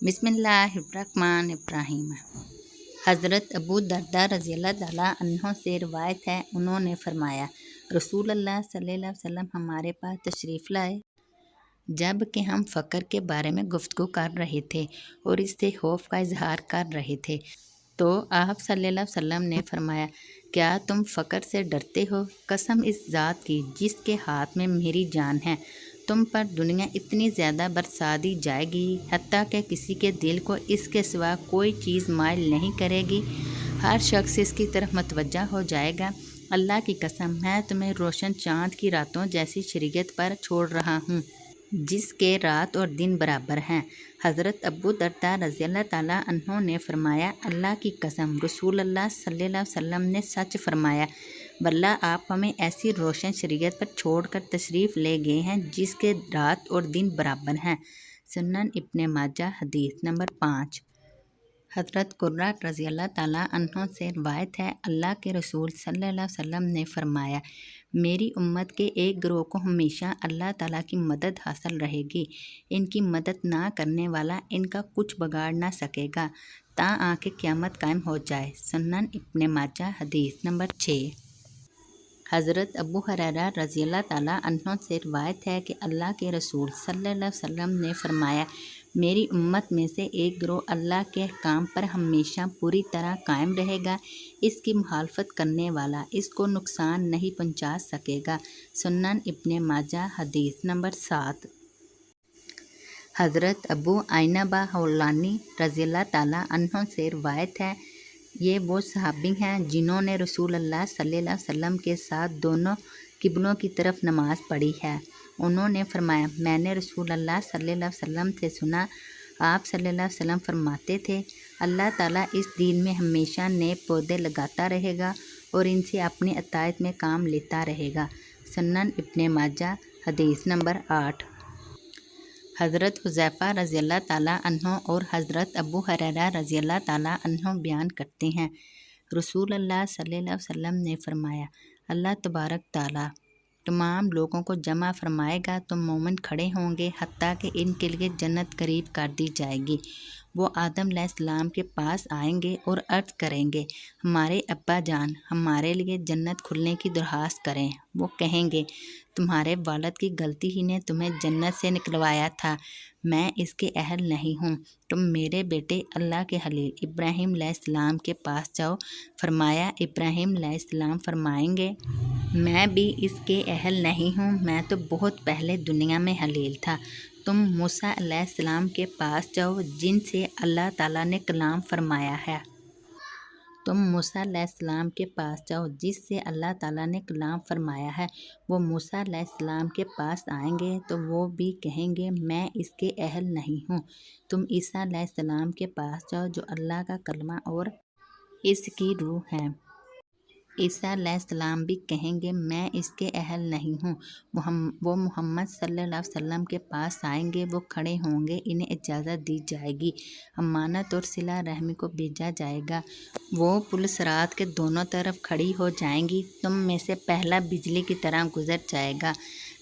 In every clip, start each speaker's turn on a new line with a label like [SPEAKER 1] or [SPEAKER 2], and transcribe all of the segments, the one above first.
[SPEAKER 1] बिस्मिल्लाहिर्रहमानिर्रहीम। हज़रत अबू दरदा रज़ियल्लाहु तआला अन्हो से रिवायत है, उन्होंने फरमाया, रसूल अल्लाह सल्लल्लाहु अलैहि वसल्लम हमारे पास तशरीफ़ लाए जब कि हम फ़क्र के बारे में गुफ्तगू कर रहे थे और इससे खौफ का इजहार कर रहे थे, तो आप सल्लल्लाहु अलैहि वसल्लम ने फरमाया, क्या तुम फ़क्र से डरते हो? कसम इस ज़ात की जिसके हाथ में मेरी जान है, तुम पर दुनिया इतनी ज़्यादा बरसा दी जाएगी हत्ता कि किसी के दिल को इसके सिवा कोई चीज़ माइल नहीं करेगी। हर शख्स इसकी तरफ मतवज्जा हो जाएगा। अल्लाह की कसम, मैं तुम्हें रोशन चाँद की रातों जैसी शरीयत पर छोड़ रहा हूँ जिसके रात और दिन बराबर हैं। हज़रत अबू दरदा रज़ियल्लाहु तआला अन्हो ने फरमाया, अल्लाह की कसम, रसूल अल्लाह सल्लल्लाहु अलैहि वसल्लम ने सच फरमाया, वल्लाह आप हमें ऐसी रोशन शरीयत पर छोड़कर तशरीफ़ ले गए हैं जिसके रात और दिन बराबर हैं। सुनन इब्ने माजा हदीस नंबर 5। हज़रत कुर्रा रज़ियल्लाहु तआला अन्हो से रिवायत है, अल्लाह के रसूल सल्लल्लाहु अलैहि वसल्लम ने फरमाया, मेरी उम्मत के एक गिरोह को हमेशा अल्लाह ताला की मदद हासिल रहेगी। इनकी मदद ना करने वाला इनका कुछ बिगाड़ ना सकेगा ता आके क़यामत कायम हो जाए। सुनन इब्ने माजा हदीस नंबर 6। हज़रत अबू हुरैरा रज़ियल्लाहु तआला अन्हो से रिवायत है कि अल्लाह के रसूल सल्लल्लाहु अलैहि वसल्लम ने फरमाया, मेरी उम्मत में से एक गिरोह अल्लाह के अहकाम पर हमेशा पूरी तरह कायम रहेगा। इसकी मुखालफत करने वाला इसको नुकसान नहीं पहुंचा सकेगा। सुनन इब्ने माजा हदीस नंबर 7। हज़रत अबू आइनबा हौलानी रज़ियल्लाहु तआला अन्हो से रिवायत है, ये वो सहाबी हैं जिन्होंने रसूल अल्लाह सल्लल्लाहु अलैहि वसल्लम के साथ दोनों किबलों की तरफ नमाज पढ़ी है। उन्होंने फरमाया, मैंने रसूल अल्लाह सल्लल्लाहु अलैहि वसल्लम से सुना, आप सल्लल्लाहु अलैहि वसल्लम फरमाते थे, अल्लाह ताला इस दीन में हमेशा नए पौधे लगाता रहेगा और इनसे अपनी अतायत में काम लेता रहेगा। सुनन इब्ने माजा हदीस नंबर 8। हज़रत हुज़ैफ़ा रज़ियल्लाहु तआला अन्हो और हज़रत अबू हुरैरा रज़ियल्लाहु तआला अन्हो बयान करते हैं, रसूल अल्लाह सल्लल्लाहु अलैहि वसल्लम ने फरमाया, अल्लाह तबारक ताला तमाम लोगों को जमा फरमाएगा तो मोमिन खड़े होंगे हत्ता कि इनके लिए जन्नत करीब कर दी जाएगी। वो आदम अलैहिस्सलाम के पास आएंगे और अर्ज़ करेंगे, हमारे अब्बा जान, हमारे लिए जन्नत खुलने की दरख्वास्त करें। वो कहेंगे, तुम्हारे वालिद की गलती ही ने तुम्हें जन्नत से निकलवाया था, मैं इसके अहल नहीं हूँ। तुम मेरे बेटे अल्लाह के खलील इब्राहीम अलैहिस्सलाम के पास जाओ। फरमाया, इब्राहीम अलैहिस्सलाम फरमाएंगे, मैं भी इसके अहल नहीं हूँ, मैं तो बहुत पहले दुनिया में खलील था। तुम मूसा अलैहिस्सलाम के पास जाओ जिनसे अल्लाह ताला ने कलाम फरमाया है। तुम मूसा अलैहिस्सलाम के पास जाओ जिससे अल्लाह ताला ने कलाम फरमाया है। वो मूसा अलैहिस्सलाम के पास आएंगे तो वो भी कहेंगे, मैं इसके अहल नहीं हूँ। तुम ईसा अलैहिस्सलाम के पास जाओ जो अल्लाह का कलमा और इसकी रूह है। ईसा अलैहिस्सलाम भी कहेंगे, मैं इसके अहल नहीं हूँ। वो मोहम्मद सल्लल्लाहु अलैहि वसल्लम के पास आएंगे, वो खड़े होंगे, इन्हें इजाज़त दी जाएगी, अमानत और सिला रहमी को भेजा जाएगा। वो पुल-सिरात के दोनों तरफ खड़ी हो जाएंगी, तुम में से पहला बिजली की तरह गुजर जाएगा।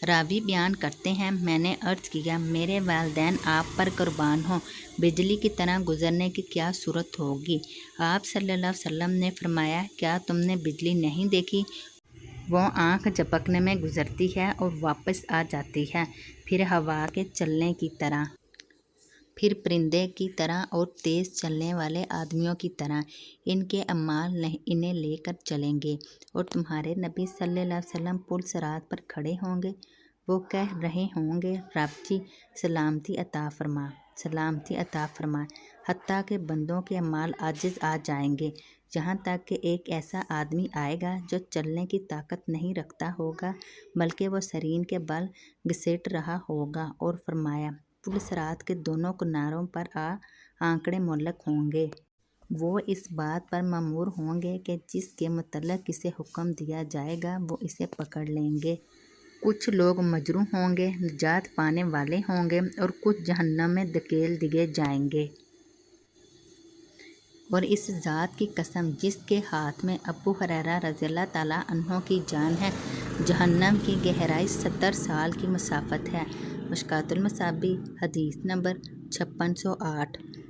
[SPEAKER 1] रावी बयान करते हैं, मैंने अर्ज़ किया, मेरे वालिदैन आप पर कुर्बान हों, बिजली की तरह गुजरने की क्या सूरत होगी? आप सल्लल्लाहु अलैहि वसल्लम ने फरमाया, क्या तुमने बिजली नहीं देखी? वो आँख झपकने में गुजरती है और वापस आ जाती है, फिर हवा के चलने की तरह, फिर परिंदे की तरह और तेज़ चलने वाले आदमियों की तरह। इनके अमाल इन्हें लेकर चलेंगे और तुम्हारे नबी सल्लल्लाहु अलैहि वसल्लम पुल सिरात पर खड़े होंगे। वो कह रहे होंगे, रब जी सलामती अता फरमा, सलामती अता फरमा, हत्ता के बंदों के अमाल आजिज़ आ जाएंगे, यहाँ तक कि एक ऐसा आदमी आएगा जो चलने की ताकत नहीं रखता होगा बल्कि वो सरीन के बल घसीट रहा होगा। और फरमाया, पुल सिरात के दोनों किनारों पर आंकड़े मुअल्लक होंगे। वो इस बात पर मामूर होंगे कि जिसके मुतल्लिक़ इसे हुक्म दिया जाएगा वो इसे पकड़ लेंगे। कुछ लोग मजरूह होंगे, निजात पाने वाले होंगे और कुछ जहन्नम में धकेल दिए जाएंगे। और इस ज़ात की कसम जिसके हाथ में अबू हुरैरा रज़ियल्लाहु तआला अन्हो की जान है, जहन्नम की गहराई 70 साल की मसाफत है। मुश्कातुल मसाबी हदीस नंबर 5608